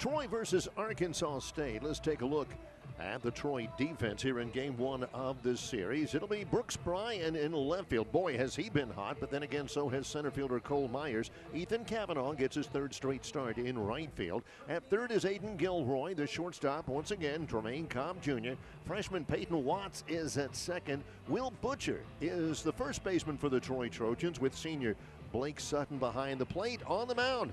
Troy versus Arkansas State. Let's take a look at the Troy defense here in game one of this series. It'll be Brooks Bryan in left field. Boy, has he been hot, but then again, so has center fielder Cole Myers. Ethan Cavanaugh gets his third straight start in right field. At third is Aiden Gilroy. The shortstop, once again, Tremaine Cobb Jr. Freshman Peyton Watts is at second. Will Butcher is the first baseman for the Troy Trojans, with senior Blake Sutton behind the plate. On the mound,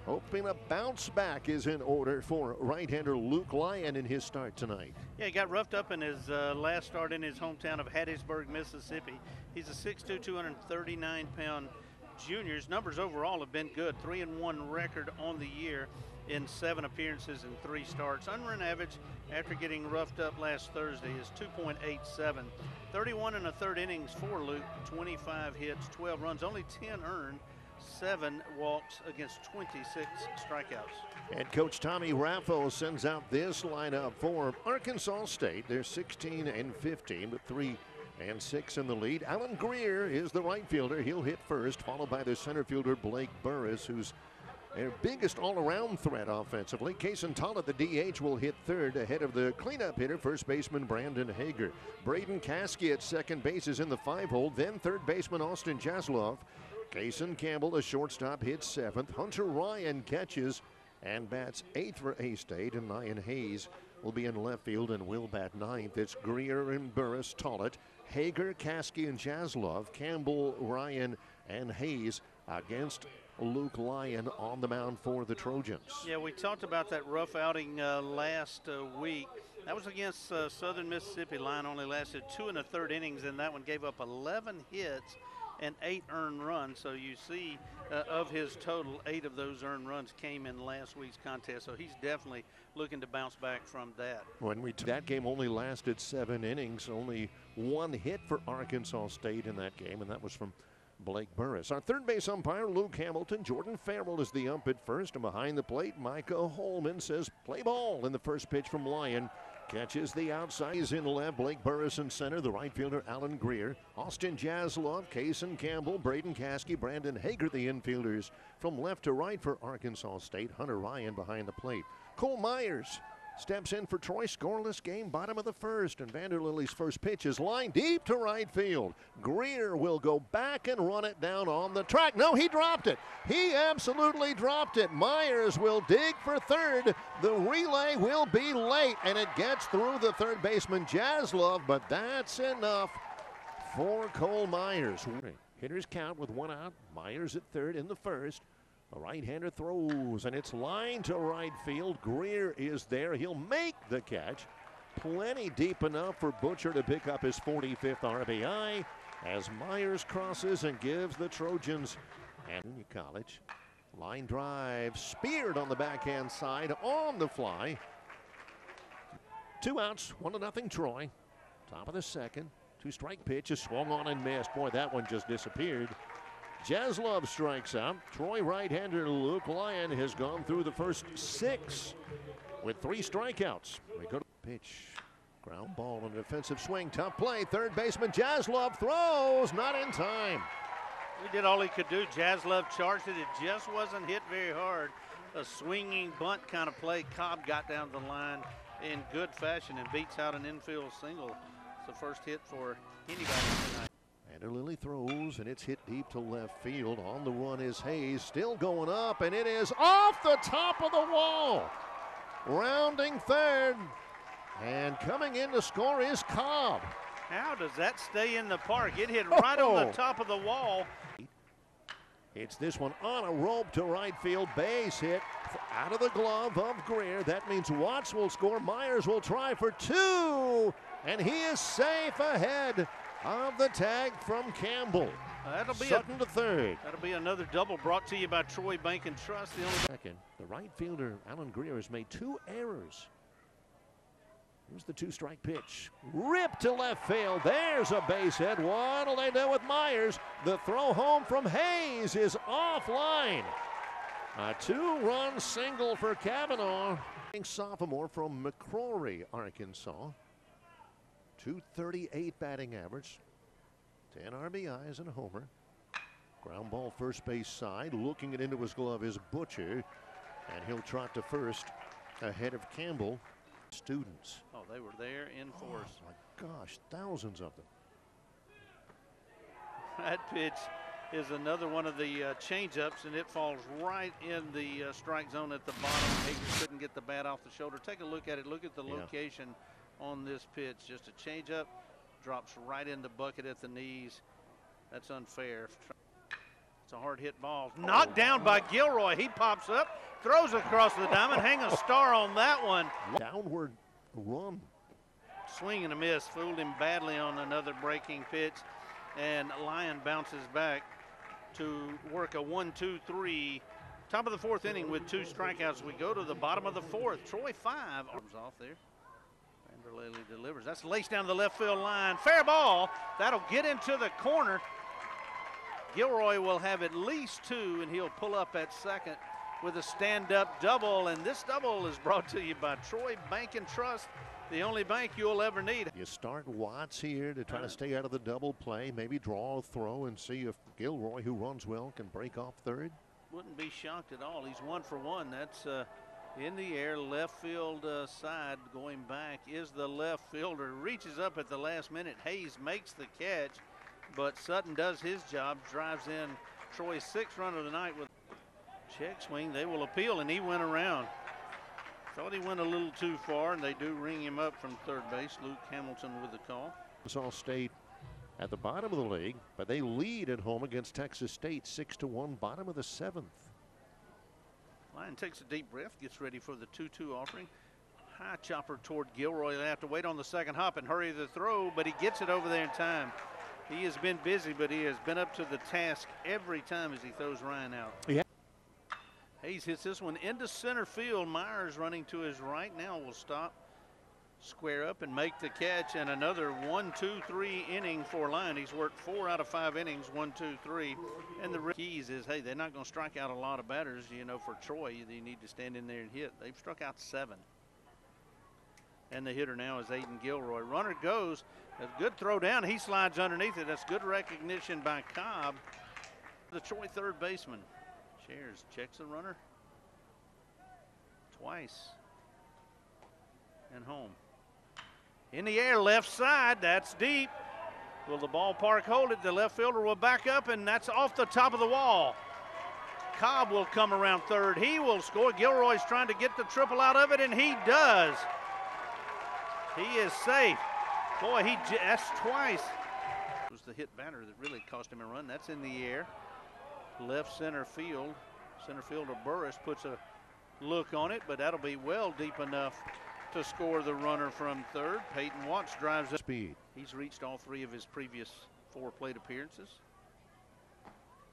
hoping a bounce back is in order for right-hander Luke Lyon in his start tonight. Yeah, he got roughed up in his last start in his hometown of Hattiesburg, Mississippi. He's a 6'2", 239-pound junior. His numbers overall have been good. 3-1 record on the year in 7 appearances and 3 starts. Unrun average after getting roughed up last Thursday is 2.87. 31 and a third innings for Luke. 25 hits, 12 runs, only 10 earned. 7 walks against 26 strikeouts. And Coach Tommy Raffo sends out this lineup for Arkansas State. They're 16-15 with 3-6 in the lead. Alan Greer is the right fielder. He'll hit first, followed by the center fielder Blake Burris, who's their biggest all-around threat offensively. Kason Tollett, the DH, will hit third ahead of the cleanup hitter, first baseman Brandon Hager. Braden Caskey at second base is in the 5-hole. Then third baseman Austin Jasloff. Kason Campbell, the shortstop, hits 7th. Hunter Ryan catches and bats 8th for A-State, and Ryan Hayes will be in left field and will bat 9th. It's Greer and Burris, Tollett, Hager, Caskey, and Jasloff. Campbell, Ryan, and Hayes against Luke Lyon on the mound for the Trojans. Yeah, we talked about that rough outing last week. That was against Southern Mississippi. Lyon only lasted 2 1/3 innings, and that one gave up 11 hits and 8 earned runs. So you see of his total, 8 of those earned runs came in last week's contest. So he's definitely looking to bounce back from that. That game only lasted 7 innings, only 1 hit for Arkansas State in that game, and that was from Blake Burris. Our third base umpire, Luke Hamilton. Jordan Farrell is the ump at first, and behind the plate, Micah Holman says play ball. In the first pitch from Lyon, catches the outside. He's in left. Blake Burris in center. The right fielder, Alan Greer. Austin Jasloff, Kason Campbell, Braden Caskey, Brandon Hager, the infielders from left to right for Arkansas State. Hunter Ryan behind the plate. Cole Myers steps in for Troy. Scoreless game, bottom of the first, and Vanderlilly's first pitch is lined deep to right field. Greer will go back and run it down on the track. No, he dropped it. He absolutely dropped it. Myers will dig for third. The relay will be late, and it gets through the third baseman Jasloff, but that's enough for Cole Myers. Hitters count with 1 out. Myers at third in the first. A right-hander throws, and it's lined to right field. Greer is there. He'll make the catch. Plenty deep enough for Butcher to pick up his 45th RBI as Myers crosses and gives the Trojans and Junior College. Line drive, speared on the backhand side on the fly. 2 outs, 1-0 Troy. Top of the second. 2-strike pitch is swung on and missed. Boy, that one just disappeared. Jasloff strikes out. Troy right-hander Luke Lyon has gone through the first 6 with 3 strikeouts. We go to pitch. Ground ball and a defensive swing. Tough play. Third baseman Jasloff throws. Not in time. He did all he could do. Jasloff charged it. It just wasn't hit very hard. A swinging bunt kind of play. Cobb got down the line in good fashion and beats out an infield single. It's the first hit for anybody tonight. Vanderlilly throws, and it's hit deep to left field. On the run is Hayes, still going up, and it is off the top of the wall. Rounding third, and coming in to score is Cobb. How does that stay in the park? It hit right on the top of the wall. It's this one on a rope to right field. Base hit out of the glove of Greer. That means Watts will score. Myers will try for 2, and he is safe ahead of the tag from Campbell. That'll be Sutton to third. That'll be another double brought to you by Troy Bank and Trust. The only second, the right fielder Alan Greer has made 2 errors. Here's the 2-strike pitch. Ripped to left field. There's a base hit. What'll they do with Myers? The throw home from Hayes is offline. A 2-run single for Cavanaugh. Sophomore from McCrory, Arkansas. 238 batting average, 10 RBIs and a homer. Ground ball first base side. Looking it into his glove is Butcher, and he'll trot to first ahead of Campbell. Students. Oh, they were there in force. Oh my gosh, thousands of them. That pitch is another one of the change-ups, and it falls right in the strike zone at the bottom. Hager couldn't get the bat off the shoulder. Take a look at it. Look at the location on this pitch. Just a change-up, drops right in the bucket at the knees. That's unfair. It's a hard hit ball. Knocked down by Gilroy. He pops up, throws across the diamond. Hang a star on that one. Downward run. Swing and a miss. Fooled him badly on another breaking pitch. And Lyon bounces back to work a 1-2-3. Top of the fourth inning with 2 strikeouts. We go to the bottom of the fourth. Troy 5. Arms off there. Vanderlei delivers. That's laced down the left field line. Fair ball. That'll get into the corner. Gilroy will have at least 2, and he'll pull up at second with a stand-up double. And this double is brought to you by Troy Bank and Trust, the only bank you'll ever need. You start Watts here to try to stay out of the double play, maybe draw a throw and see if Gilroy, who runs well, can break off third. Wouldn't be shocked at all. He's 1 for 1. That's in the air, left field side. Going back is the left fielder. Reaches up at the last minute. Hayes makes the catch, but Sutton does his job, drives in Troy's 6th run of the night with check swing. They will appeal, and he went around. Thought he went a little too far, and they do ring him up from third base. Luke Hamilton with the call. Arkansas State at the bottom of the league, but they lead at home against Texas State 6-1, bottom of the 7th. Lyon takes a deep breath, gets ready for the 2-2 offering. High chopper toward Gilroy. They have to wait on the second hop and hurry the throw, but he gets it over there in time. He has been busy, but he has been up to the task every time as he throws Ryan out. Yeah. Hayes hits this one into center field. Myers running to his right now will stop, square up, and make the catch. And another 1-2-3 inning for Lyon. He's worked 4 out of 5 innings, 1-2-3. And the keys is, hey, they're not going to strike out a lot of batters. You know, for Troy, you need to stand in there and hit. They've struck out 7. And the hitter now is Aiden Gilroy. Runner goes. A good throw down. He slides underneath it. That's good recognition by Cobb. The Troy third baseman. Shares checks the runner twice and home. In the air, left side. That's deep. Will the ballpark hold it? The left fielder will back up, and that's off the top of the wall. Cobb will come around third. He will score. Gilroy's trying to get the triple out of it, and he does. He is safe. Boy, that's twice. It was the hit batter that really cost him a run. That's in the air. Left center field. Center fielder Burris puts a look on it, but that'll be well deep enough to score the runner from third. Peyton Watts drives up. Speed. He's reached all 3 of his previous 4 plate appearances.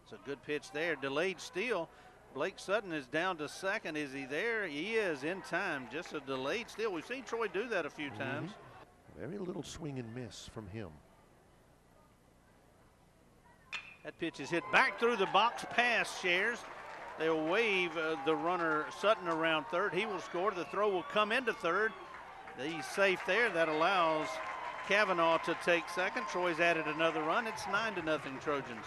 It's a good pitch there. Delayed steal. Blake Sutton is down to second. Is he there? He is in time. Just a delayed steal. We've seen Troy do that a few times. Very little swing and miss from him. That pitch is hit back through the box past Shares. They'll wave the runner Sutton around third. He will score. The throw will come into third. He's safe there. That allows Kavanaugh to take second. Troy's added another run. It's 9-0 Trojans.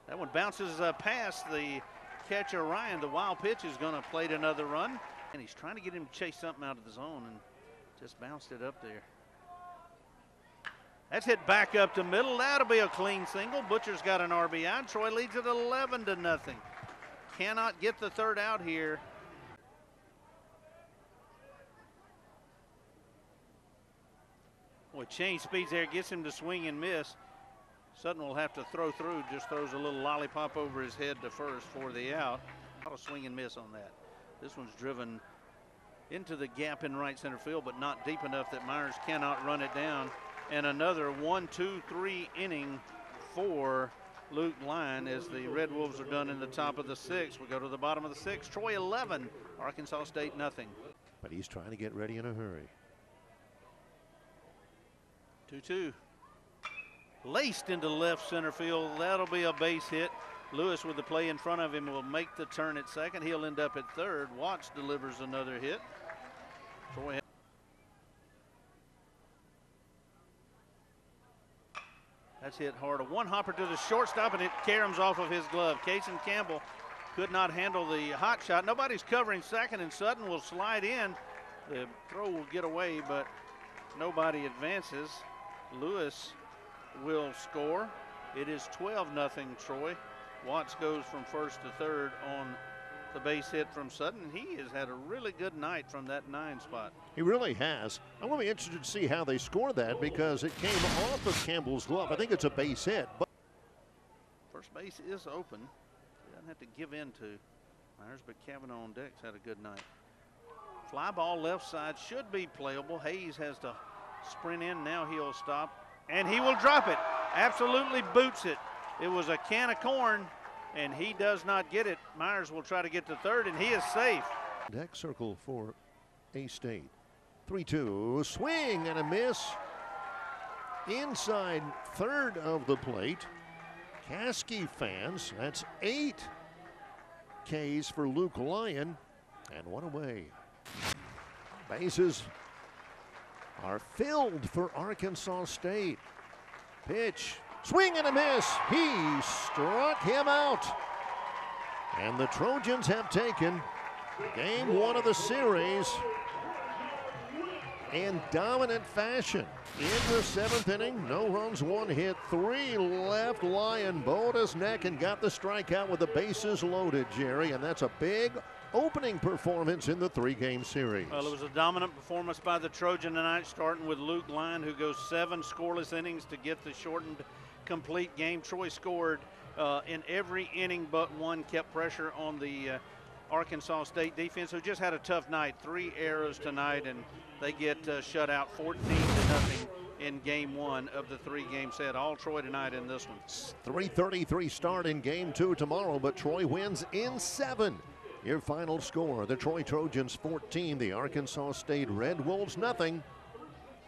That one bounces past the catcher Ryan. The wild pitch is going to plate another run. And he's trying to get him to chase something out of the zone and just bounced it up there. That's hit back up to middle. That'll be a clean single. Butcher's got an RBI. Troy leads it 11-0. Cannot get the third out here. Boy, change speeds there. Gets him to swing and miss. Sutton will have to throw through. Just throws a little lollipop over his head to first for the out. A lot of swing and miss on that. This one's driven into the gap in right center field, but not deep enough that Myers cannot run it down. And another 1-2-3 inning for Luke Lyon as the Red Wolves are done in the top of the 6th. We go to the bottom of the 6th. Troy 11, Arkansas State nothing. But he's trying to get ready in a hurry. 2-2. Laced into left center field. That'll be a base hit. Lewis with the play in front of him will make the turn at second. He'll end up at third. Watts delivers another hit. Troy. That's hit hard. A one hopper to the shortstop, and it caroms off of his glove. Cason Campbell could not handle the hot shot. Nobody's covering second, and Sutton will slide in. The throw will get away, but nobody advances. Lewis will score. It is 12-0 Troy. Watts goes from first to third on the base hit from Sutton. He has had a really good night from that 9 spot. He really has. I'm going to be interested to see how they score that because it came off of Campbell's glove. I think it's a base hit. But first base is open. He doesn't have to give in to Myers, but Kavanaugh on deck's had a good night. Fly ball left side should be playable. Hayes has to sprint in. Now he'll stop, and he will drop it. Absolutely boots it. It was a can of corn, and he does not get it. Myers will try to get to third, and he is safe. Deck circle for A-State. 3-2, swing and a miss. Inside third of the plate. Caskey fans, that's 8 Ks for Luke Lyon, and one away. Bases are filled for Arkansas State. Pitch, swing and a miss. He struck him out. And the Trojans have taken game 1 of the series in dominant fashion. In the 7th inning, no runs, 1 hit, 3 left. Lyon bowed his neck and got the strikeout with the bases loaded, Jerry, and that's a big opening performance in the 3-game series. Well, it was a dominant performance by the Trojan tonight, starting with Luke Lyon, who goes 7 scoreless innings to get the shortened complete game. Troy scored in every inning but 1, kept pressure on the Arkansas State defense, who just had a tough night. 3 errors tonight, and they get shut out 14-0 in game 1 of the 3-game set. All Troy tonight in this one. 3:33 start in game 2 tomorrow, but Troy wins in 7. Your final score, the Troy Trojans 14, the Arkansas State Red Wolves nothing.